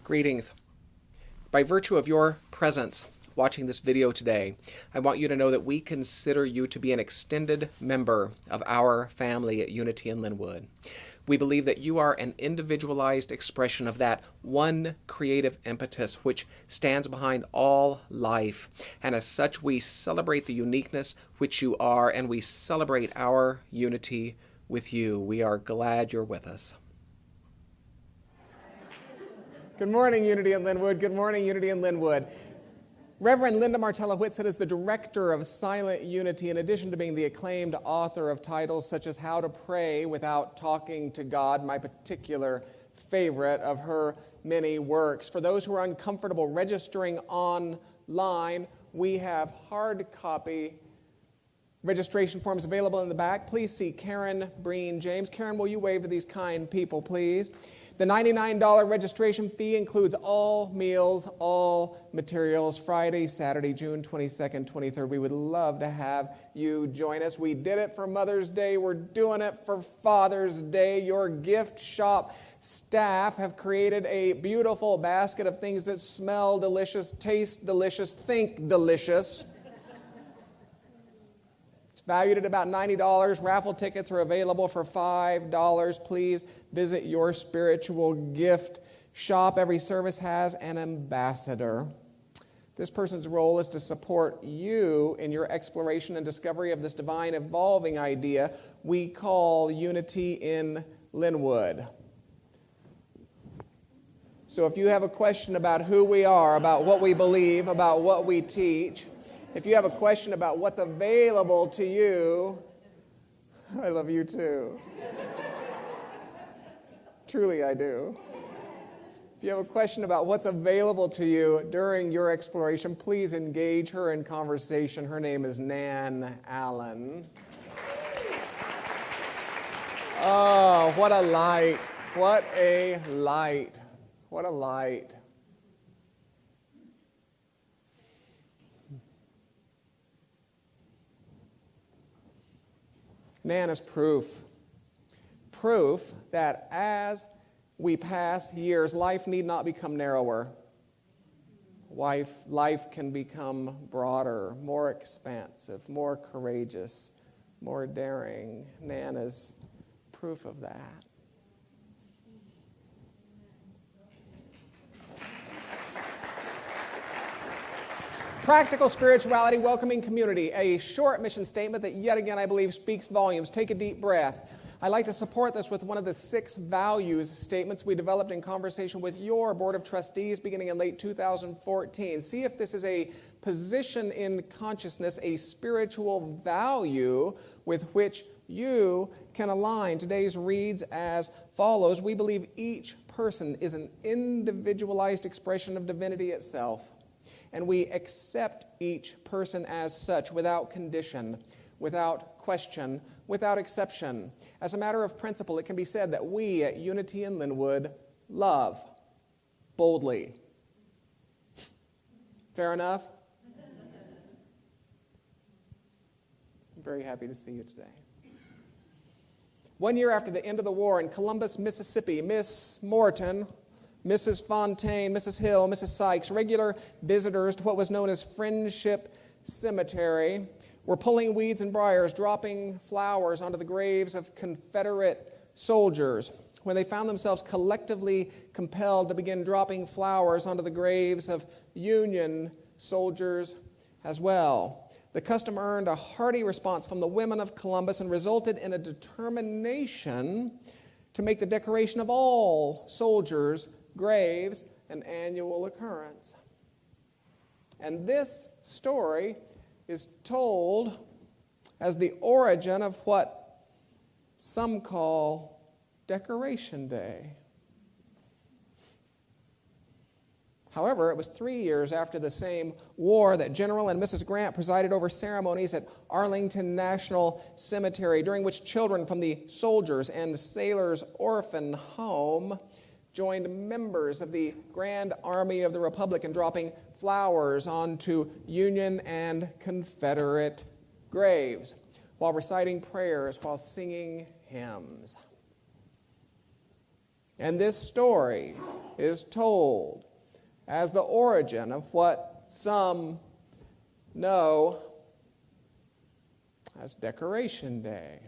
Greetings. By virtue of your presence watching this video today, I want you to know that we consider you to be an extended member of our family at Unity in Linwood. We believe that you are an individualized expression of that one creative impetus which stands behind all life. And as such, we celebrate the uniqueness which you are, and we celebrate our unity with you. We are glad you're with us. Good morning, Unity in Linwood. Good morning, Unity in Linwood. Reverend Linda Martella Whitsett is the director of Silent Unity, in addition to being the acclaimed author of titles such as How to Pray Without Talking to God, my particular favorite of her many works. For those who are uncomfortable registering online, we have hard copy registration forms available in the back. Please see Karen Breen James. Karen, will you wave to these kind people, please? The $99 registration fee includes all meals, all materials, Friday, Saturday, June 22nd, 23rd. We would love to have you join us. We did it for Mother's Day. We're doing it for Father's Day. Your gift shop staff have created a beautiful basket of things that smell delicious, taste delicious, think delicious. Valued at about $90. Raffle tickets are available for $5. Please visit your spiritual gift shop. Every service has an ambassador. This person's role is to support you in your exploration and discovery of this divine evolving idea we call Unity in Linwood. So if you have a question about who we are, about what we believe, about what we teach, if you have a question about what's available to you, I love you too. Truly, I do. If you have a question about what's available to you during your exploration, please engage her in conversation. Her name is Nan Allen. Oh, what a light. What a light. What a light. Nan is proof that as we pass years, life need not become narrower. Life can become broader, more expansive, more courageous, more daring. Nan is proof of that. Practical spirituality, welcoming community, a short mission statement that yet again I believe speaks volumes. Take a deep breath. I'd like to support this with one of the 6 values statements we developed in conversation with your Board of Trustees beginning in late 2014. See if this is a position in consciousness, a spiritual value with which you can align. Today's reads as follows. We believe each person is an individualized expression of divinity itself. And we accept each person as such without condition, without question, without exception. As a matter of principle, it can be said that we at Unity in Linwood love boldly. Fair enough? I'm very happy to see you today. 1 year after the end of the war in Columbus, Mississippi, Miss Morton, Mrs. Fontaine, Mrs. Hill, Mrs. Sykes, regular visitors to what was known as Friendship Cemetery, were pulling weeds and briars, dropping flowers onto the graves of Confederate soldiers when they found themselves collectively compelled to begin dropping flowers onto the graves of Union soldiers as well. The custom earned a hearty response from the women of Columbus and resulted in a determination to make the decoration of all soldiers' graves an annual occurrence. And this story is told as the origin of what some call Decoration Day. However, it was 3 years after the same war that General and Mrs. Grant presided over ceremonies at Arlington National Cemetery, during which children from the Soldiers and Sailors Orphan Home joined members of the Grand Army of the Republic in dropping flowers onto Union and Confederate graves, while reciting prayers, while singing hymns. And this story is told as the origin of what some know as Decoration Day.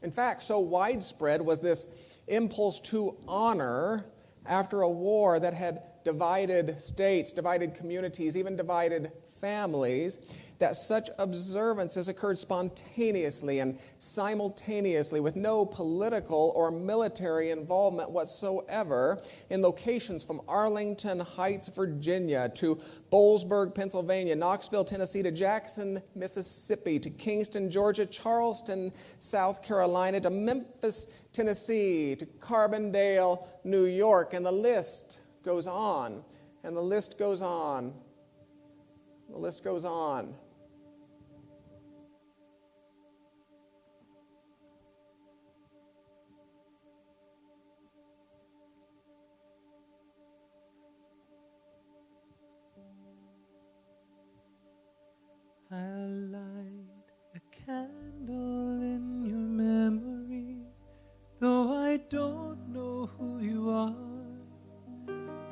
In fact, so widespread was this impulse to honor after a war that had divided states, divided communities, even divided families, that such observances occurred spontaneously and simultaneously with no political or military involvement whatsoever in locations from Arlington Heights, Virginia, to Boalsburg, Pennsylvania, Knoxville, Tennessee, to Jackson, Mississippi, to Kingston, Georgia, Charleston, South Carolina, to Memphis, Tennessee, to Carbondale, New York, and the list goes on, and the list goes on. The list goes on. I'll light a candle in your memory, though I don't know who you are.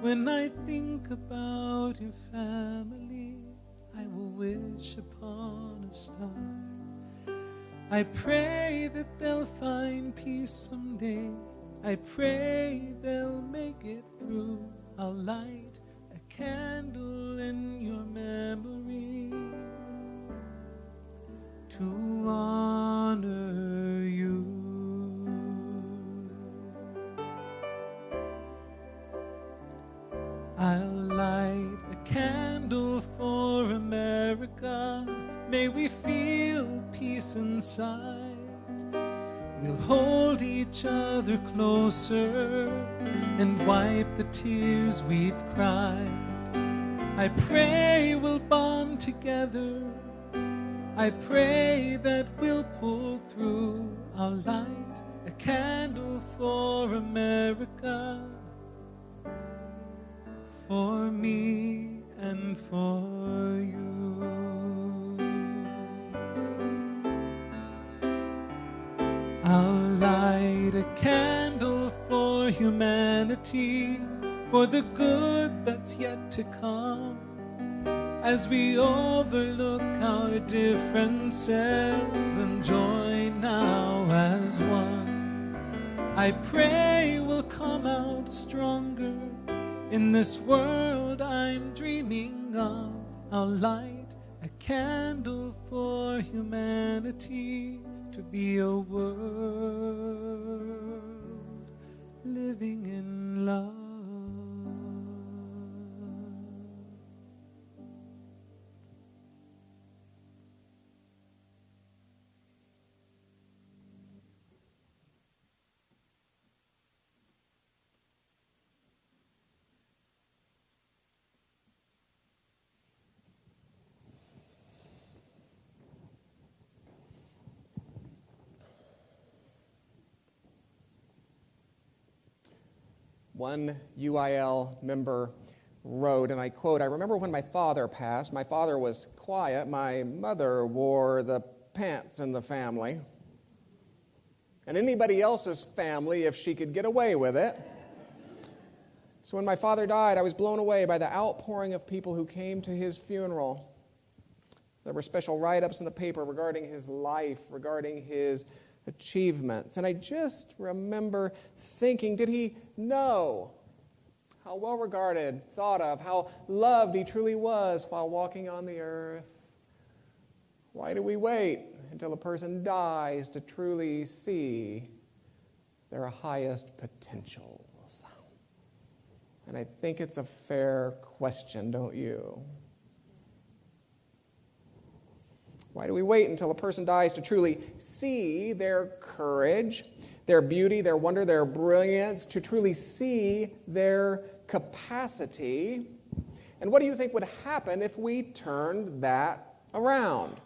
When I think about your family, I will wish upon a star. I pray that they'll find peace someday. I pray they'll make it through. I'll light a candle in your memory to honor you. I'll light a candle for America. May we feel peace inside. We'll hold each other closer and wipe the tears we've cried. I pray we'll bond together. I pray that we'll pull through. I'll light a candle for America, for me and for you. I'll light a candle for humanity, for the good that's yet to come, as we overlook our differences and join now as one. I pray we'll come out stronger in this world I'm dreaming of. I'll light a candle for humanity, to be a world living in love. One UIL member wrote, and I quote, "I remember when my father passed. My father was quiet. My mother wore the pants in the family. And anybody else's family if she could get away with it. So when my father died, I was blown away by the outpouring of people who came to his funeral. There were special write-ups in the paper regarding his life, regarding his achievements. And I just remember thinking, did he know how well regarded, thought of, how loved he truly was while walking on the earth? Why do we wait until a person dies to truly see their highest potentials? And I think it's a fair question, don't you? Why do we wait until a person dies to truly see their courage, their beauty, their wonder, their brilliance, to truly see their capacity? And what do you think would happen if we turned that around?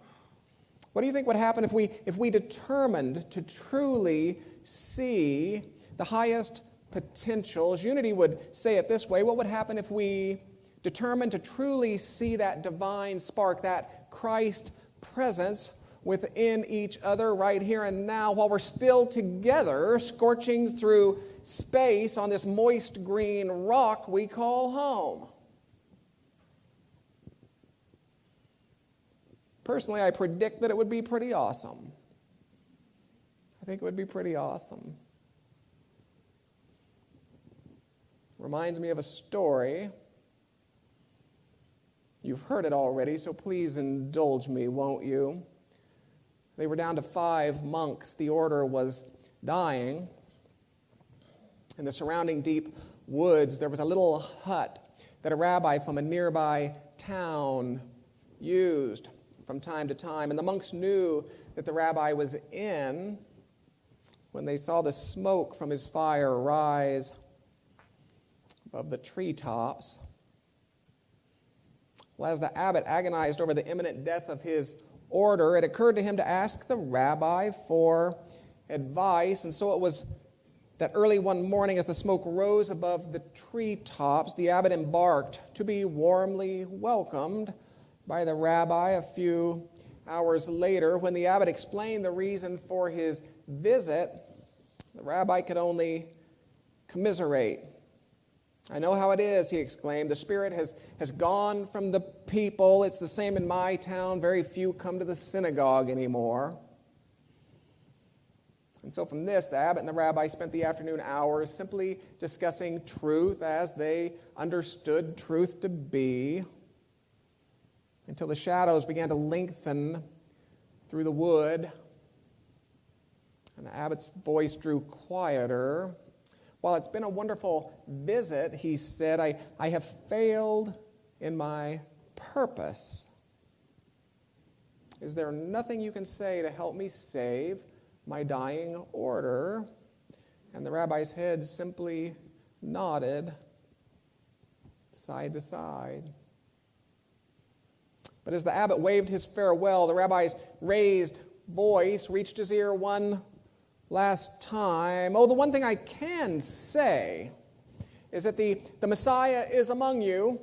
What do you think would happen if we determined to truly see the highest potentials? Unity would say it this way: what would happen if we determined to truly see that divine spark, that Christ presence within each other right here and now while we're still together, scorching through space on this moist green rock we call home. Personally, I predict that it would be pretty awesome. I think it would be pretty awesome. Reminds me of a story. You've heard it already, so please indulge me, won't you? They were down to 5 monks. The order was dying. In the surrounding deep woods, there was a little hut that a rabbi from a nearby town used from time to time. And the monks knew that the rabbi was in when they saw the smoke from his fire rise above the treetops. Well, as the abbot agonized over the imminent death of his order, it occurred to him to ask the rabbi for advice. And so it was that early one morning, as the smoke rose above the treetops, the abbot embarked to be warmly welcomed by the rabbi. A few hours later, when the abbot explained the reason for his visit, the rabbi could only commiserate. "I know how it is," he exclaimed. "The Spirit has gone from the people. It's the same in my town. Very few come to the synagogue anymore." And so from this, the abbot and the rabbi spent the afternoon hours simply discussing truth as they understood truth to be, until the shadows began to lengthen through the wood, and the abbot's voice drew quieter. "While it's been a wonderful visit," he said, I have failed in my purpose. Is there nothing you can say to help me save my dying order?" And the rabbi's head simply nodded side to side. But as the abbot waved his farewell, the rabbi's raised voice reached his ear one last time. "Oh, the one thing I can say is that the Messiah is among you,"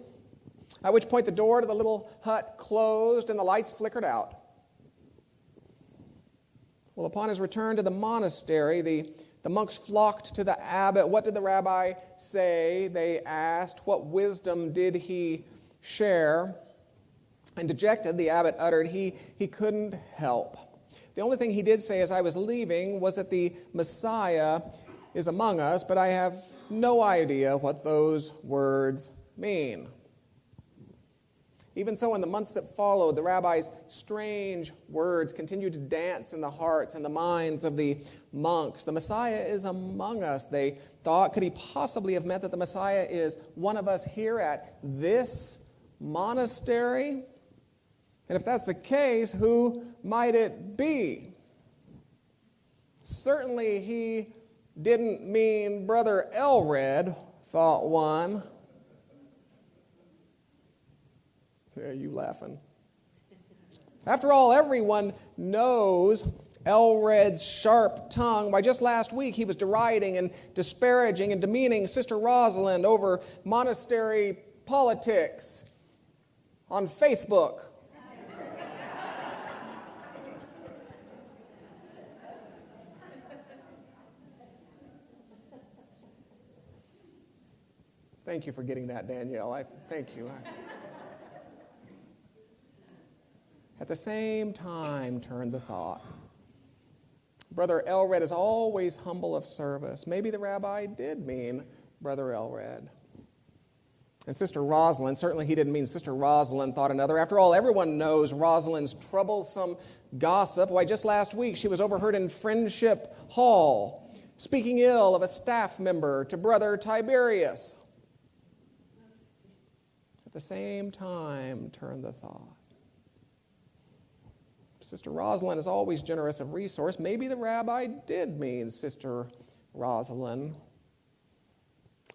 at which point the door to the little hut closed and the lights flickered out. Well, upon his return to the monastery, the monks flocked to the abbot. "What did the rabbi say?" they asked. "What wisdom did he share?" And dejected, the abbot uttered he couldn't help. "The only thing he did say as I was leaving was that the Messiah is among us, but I have no idea what those words mean." Even so, in the months that followed, the rabbi's strange words continued to dance in the hearts and the minds of the monks. "The Messiah is among us," they thought. Could he possibly have meant that the Messiah is one of us here at this monastery? And if that's the case, who might it be? Certainly he didn't mean Brother Elred, thought one. Yeah, you laughing. After all, everyone knows Elred's sharp tongue. Why, just last week he was deriding and disparaging and demeaning Sister Rosalind over monastery politics on Facebook. Thank you for getting that, Danielle. Thank you. At the same time, turned the thought. Brother Elred is always humble of service. Maybe the rabbi did mean Brother Elred. And Sister Rosalind, certainly he didn't mean Sister Rosalind, thought another. After all, everyone knows Rosalind's troublesome gossip. Why, just last week she was overheard in Friendship Hall, speaking ill of a staff member to Brother Tiberius. At the same time, turned the thought. Sister Rosalind is always generous of resource. Maybe the rabbi did mean Sister Rosalind.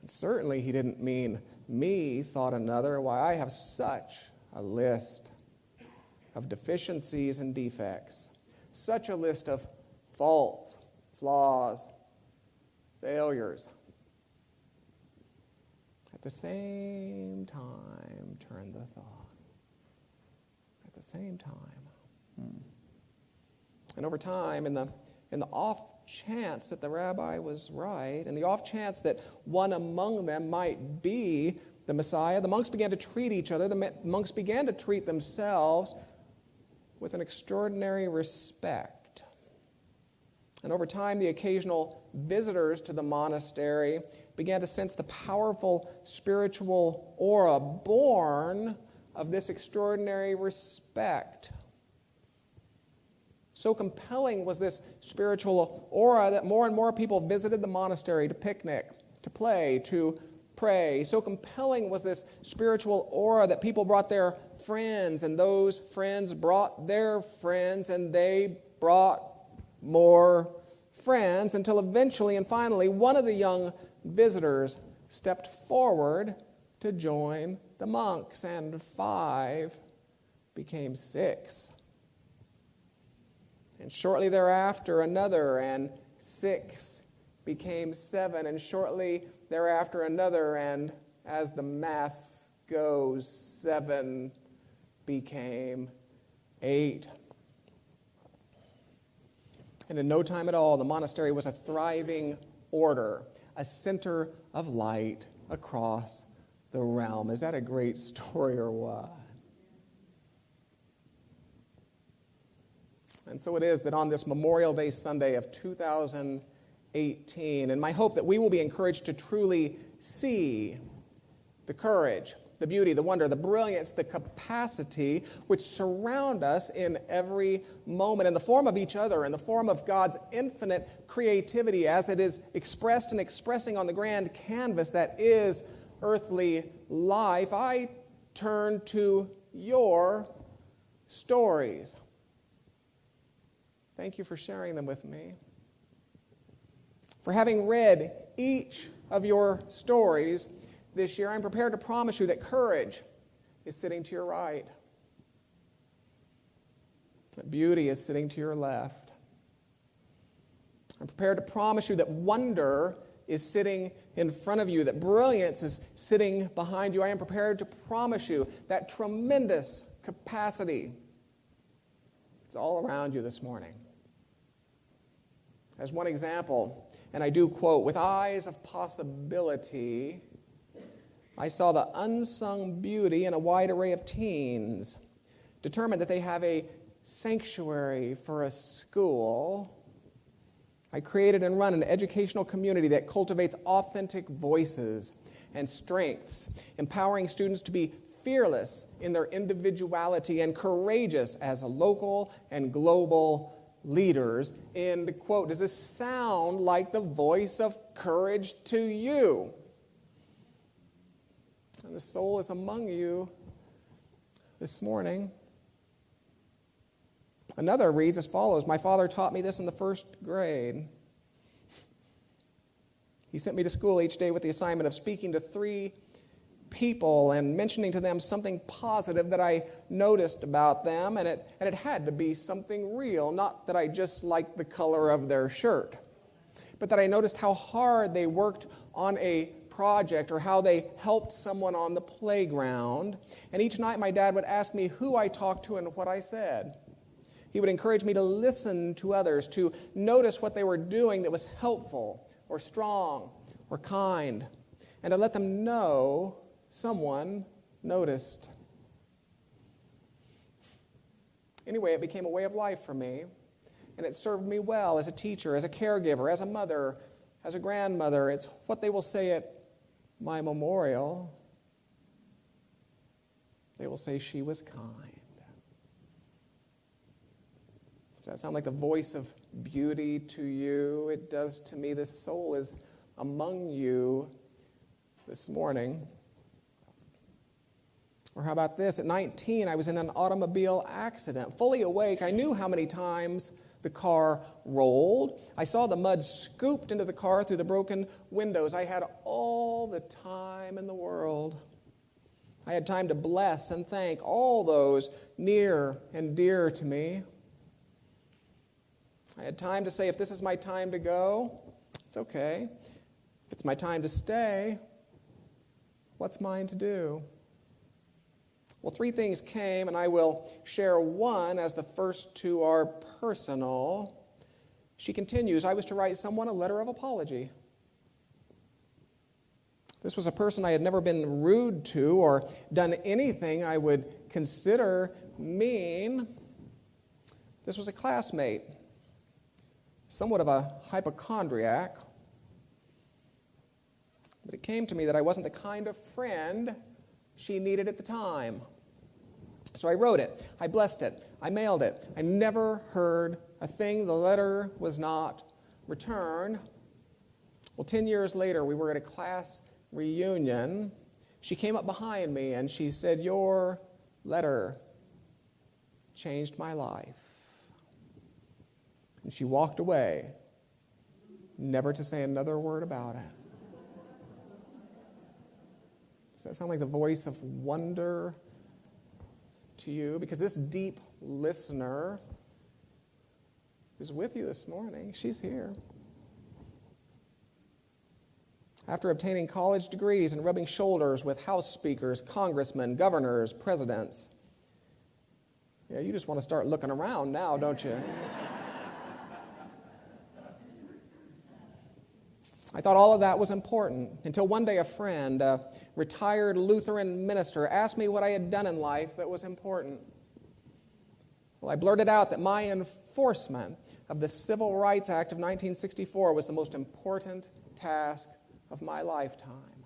And certainly he didn't mean me, thought another. Why, I have such a list of deficiencies and defects, such a list of faults, flaws, failures. At the same time, turned the thought. At the same time. And over time, in the off chance that the rabbi was right, and the off chance that one among them might be the Messiah, the monks began to treat each other, the monks began to treat themselves with an extraordinary respect. And over time, the occasional visitors to the monastery began to sense the powerful spiritual aura born of this extraordinary respect. So compelling was this spiritual aura that more and more people visited the monastery to picnic, to play, to pray. So compelling was this spiritual aura that people brought their friends, and those friends brought their friends, and they brought more friends, until eventually and finally one of the young visitors stepped forward to join the monks, and 5 became 6. And shortly thereafter, another, and 6 became 7, and shortly thereafter, another, and as the math goes, 7 became 8. And in no time at all, the monastery was a thriving order, a center of light across the realm. Is that a great story or what? And so it is that on this Memorial Day Sunday of 2018, and my hope that we will be encouraged to truly see the courage, the beauty, the wonder, the brilliance, the capacity which surround us in every moment, in the form of each other, in the form of God's infinite creativity as it is expressed and expressing on the grand canvas that is earthly life. I turn to your stories. Thank you for sharing them with me. For having read each of your stories this year, I'm prepared to promise you that courage is sitting to your right, that beauty is sitting to your left. I'm prepared to promise you that wonder is sitting in front of you, that brilliance is sitting behind you. I am prepared to promise you that tremendous capacity is all around you this morning. As one example, and I do quote, with eyes of possibility, I saw the unsung beauty in a wide array of teens, determined that they have a sanctuary for a school. I created and run an educational community that cultivates authentic voices and strengths, empowering students to be fearless in their individuality and courageous as local and global leaders. End quote. Does this sound like the voice of courage to you? And the soul is among you this morning. Another reads as follows: my father taught me this in the first grade. He sent me to school each day with the assignment of speaking to 3 people and mentioning to them something positive that I noticed about them, and it had to be something real, not that I just liked the color of their shirt, but that I noticed how hard they worked on a project or how they helped someone on the playground. And each night my dad would ask me who I talked to and what I said. He would encourage me to listen to others, to notice what they were doing that was helpful or strong or kind, and to let them know someone noticed. Anyway, it became a way of life for me, and it served me well as a teacher, as a caregiver, as a mother, as a grandmother. It's what they will say at my memorial. They will say she was kind. Does that sound like the voice of beauty to you? It does to me. This soul is among you this morning. Or how about this? At 19, I was in an automobile accident. Fully awake, I knew how many times the car rolled. I saw the mud scooped into the car through the broken windows. I had all the time in the world. I had time to bless and thank all those near and dear to me. I had time to say, if this is my time to go, it's okay. If it's my time to stay, what's mine to do? Well, three things came, and I will share one as the first two are personal. She continues, I was to write someone a letter of apology. This was a person I had never been rude to or done anything I would consider mean. This was a classmate, somewhat of a hypochondriac. But it came to me that I wasn't the kind of friend she needed at the time. So I wrote it, I blessed it, I mailed it. I never heard a thing. The letter was not returned. Well, 10 years later, we were at a class reunion. She came up behind me and she said, your letter changed my life. And she walked away, never to say another word about it. Does that sound like the voice of wonder to you? Because this deep listener is with you this morning. She's here. After obtaining college degrees and rubbing shoulders with House speakers, congressmen, governors, presidents, yeah, you just want to start looking around now, don't you? I thought all of that was important until one day a friend, a retired Lutheran minister, asked me what I had done in life that was important. Well, I blurted out that my enforcement of the Civil Rights Act of 1964 was the most important task of my lifetime.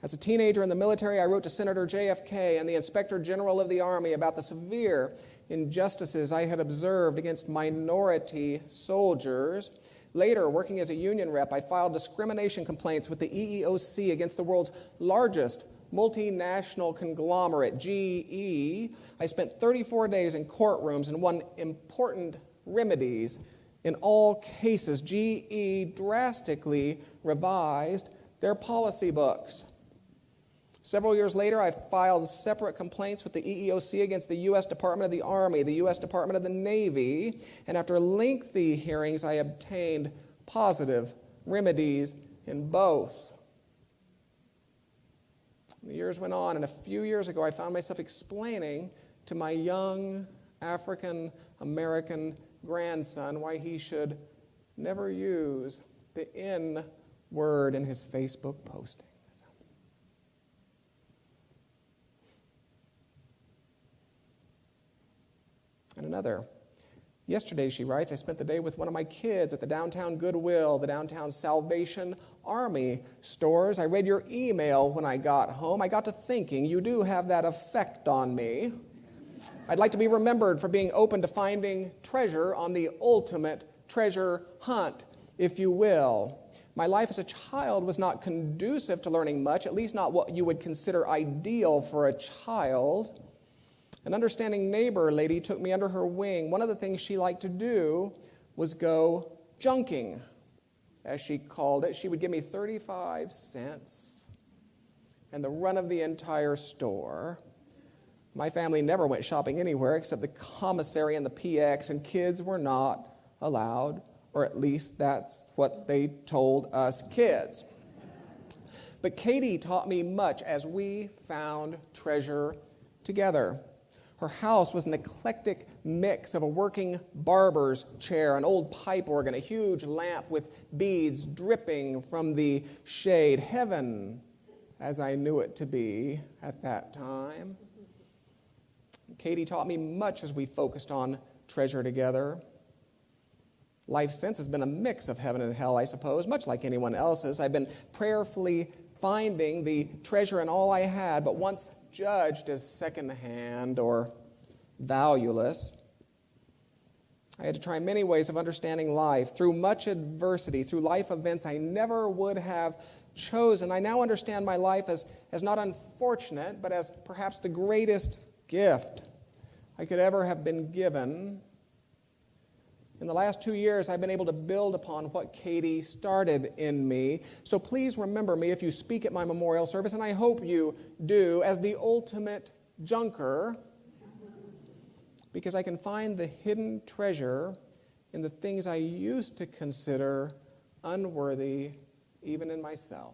As a teenager in the military, I wrote to Senator JFK and the Inspector General of the Army about the severe injustices I had observed against minority soldiers. Later, working as a union rep, I filed discrimination complaints with the EEOC against the world's largest multinational conglomerate, GE. I spent 34 days in courtrooms and won important remedies. In all cases, GE drastically revised their policy books. Several years later, I filed separate complaints with the EEOC against the U.S. Department of the Army, the U.S. Department of the Navy, and after lengthy hearings, I obtained positive remedies in both. The years went on, and a few years ago, I found myself explaining to my young African-American grandson why he should never use the N word in his Facebook postings. And another. Yesterday, she writes, I spent the day with one of my kids at the downtown Goodwill, the downtown Salvation Army stores. I read your email when I got home. I got to thinking, you do have that effect on me. I'd like to be remembered for being open to finding treasure on the ultimate treasure hunt, if you will. My life as a child was not conducive to learning much, at least not what you would consider ideal for a child. An understanding neighbor lady took me under her wing. One of the things she liked to do was go junking, as she called it. She would give me 35 cents and the run of the entire store. My family never went shopping anywhere except the commissary and the PX, and kids were not allowed, or at least that's what they told us kids. But Katie taught me much as we found treasure together. Her house was an eclectic mix of a working barber's chair, an old pipe organ, a huge lamp with beads dripping from the shade. Heaven, as I knew it to be at that time. Katie taught me much as we focused on treasure together. Life since has been a mix of heaven and hell, I suppose, much like anyone else's. I've been prayerfully finding the treasure in all I had, but once judged as secondhand or valueless. I had to try many ways of understanding life. Through much adversity, through life events I never would have chosen. I now understand my life as not unfortunate, but as perhaps the greatest gift I could ever have been given. In the last 2 years, I've been able to build upon what Katie started in me. So please remember me if you speak at my memorial service, and I hope you do, as the ultimate junker, because I can find the hidden treasure in the things I used to consider unworthy, even in myself.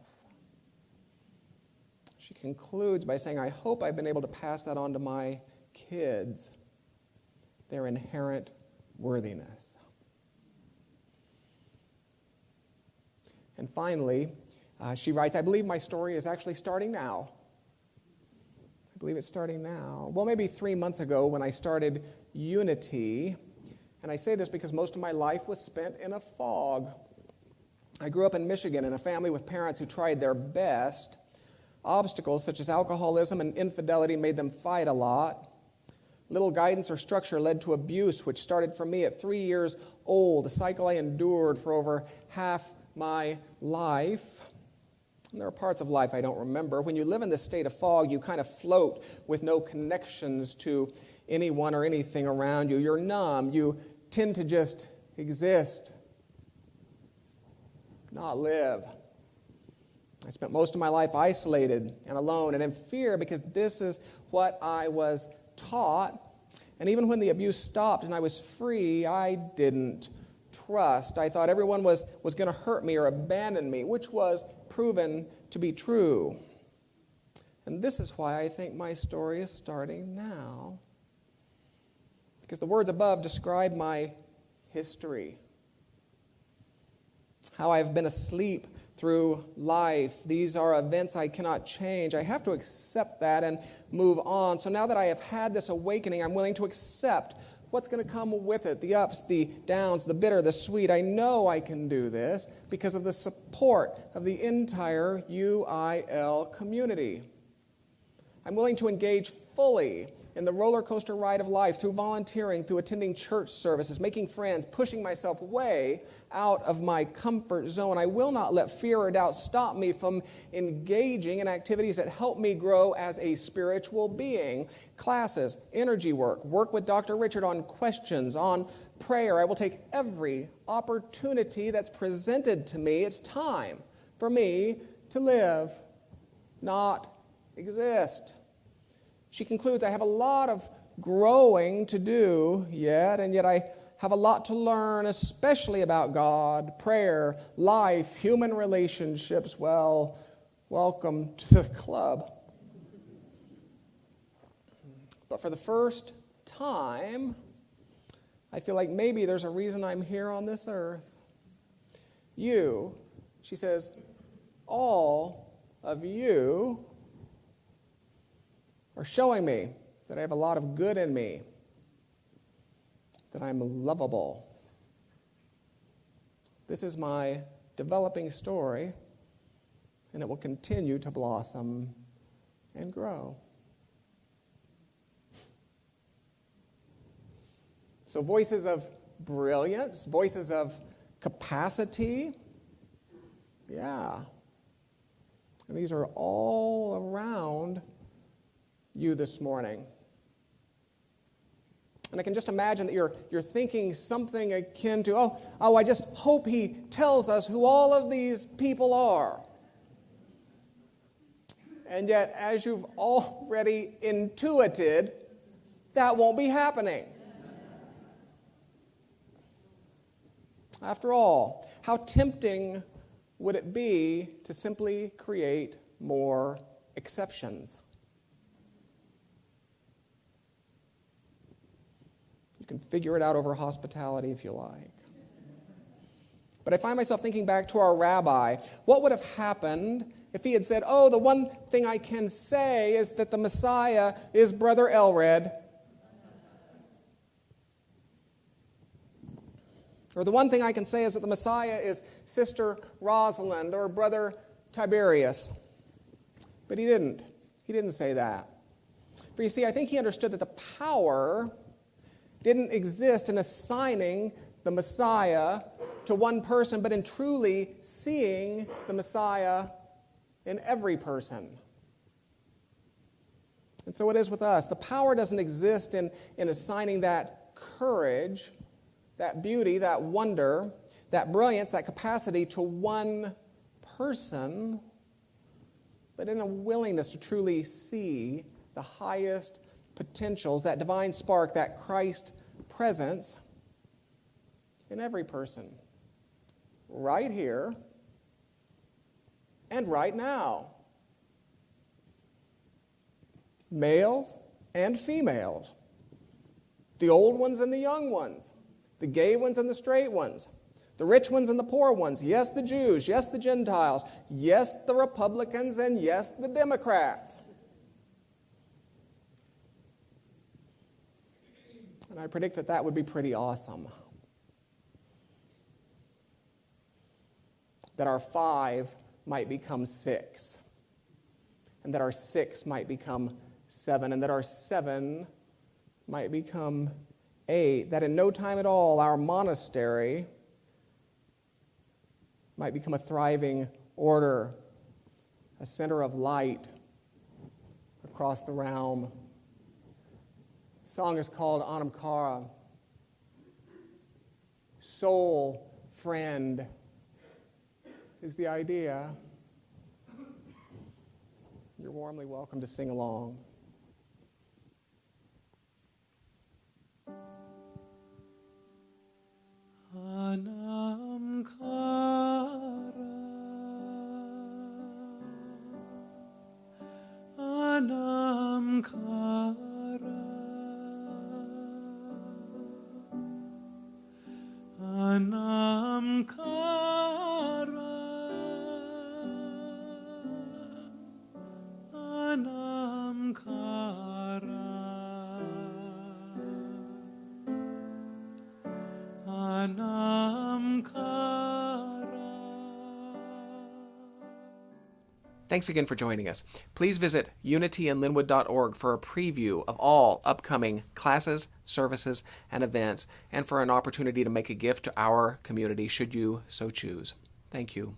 She concludes by saying, I hope I've been able to pass that on to my kids, their inherent worthiness. And finally, she writes, I believe my story is actually starting now. I believe it's starting now. Well, maybe 3 months ago when I started Unity, and I say this because most of my life was spent in a fog. I grew up in Michigan in a family with parents who tried their best. Obstacles such as alcoholism and infidelity made them fight a lot. Little guidance or structure led to abuse, which started for me at 3 years old, a cycle I endured for over half my life. And there are parts of life I don't remember. When you live in this state of fog, you kind of float with no connections to anyone or anything around you. You're numb. You tend to just exist, not live. I spent most of my life isolated and alone and in fear because this is what I was taught. And even when the abuse stopped and I was free, I didn't trust. I thought everyone was going to hurt me or abandon me, which was proven to be true. And this is why I think my story is starting now. Because the words above describe my history. How I've been asleep through life. These are events I cannot change. I have to accept that and move on. So now that I have had this awakening, I'm willing to accept what's going to come with it, the ups, the downs, the bitter, the sweet. I know I can do this because of the support of the entire UIL community. I'm willing to engage fully in the roller coaster ride of life through volunteering, through attending church services, making friends, pushing myself way out of my comfort zone. I will not let fear or doubt stop me from engaging in activities that help me grow as a spiritual being. Classes, energy work, work with Dr. Richard on questions, on prayer. I will take every opportunity that's presented to me. It's time for me to live, not exist. She concludes, I have a lot of growing to do yet, and yet I have a lot to learn, especially about God, prayer, life, human relationships. Well, welcome to the club. But for the first time, I feel like maybe there's a reason I'm here on this earth. You, she says, all of you are showing me that I have a lot of good in me, that I'm lovable. This is my developing story, and it will continue to blossom and grow. So voices of brilliance, voices of capacity, yeah. And these are all around you this morning. And I can just imagine that you're thinking something akin to, I just hope he tells us who all of these people are. And yet, as you've already intuited, that won't be happening. After all, how tempting would it be to simply create more exceptions? You can figure it out over hospitality if you like. But I find myself thinking back to our rabbi. What would have happened if he had said, the one thing I can say is that the Messiah is Brother Elred? Or the one thing I can say is that the Messiah is Sister Rosalind or Brother Tiberius. But he didn't. He didn't say that. For you see, I think he understood that the power didn't exist in assigning the Messiah to one person, but in truly seeing the Messiah in every person. And so it is with us. The power doesn't exist in assigning that courage, that beauty, that wonder, that brilliance, that capacity to one person, but in a willingness to truly see the highest potentials, that divine spark, that Christ presence in every person, right here and right now. males and females, the old ones and the young ones, the gay ones and the straight ones, the rich ones and the poor ones, yes, the Jews, yes, the Gentiles, yes, the Republicans, and yes, the Democrats. And I predict that that would be pretty awesome. That our 5 might become 6, and that our 6 might become 7, and that our 7 might become 8, that in no time at all our monastery might become a thriving order, a center of light across the realm. The song is called Anam Cara. Soul friend is the idea. You're warmly welcome to sing along. Anam Cara, Anam Cara, Anam Cara, Anam Cara, Anam Cara. Thanks again for joining us. Please visit unityandlinwood.org for a preview of all upcoming classes, services, and events, and for an opportunity to make a gift to our community should you so choose. Thank you.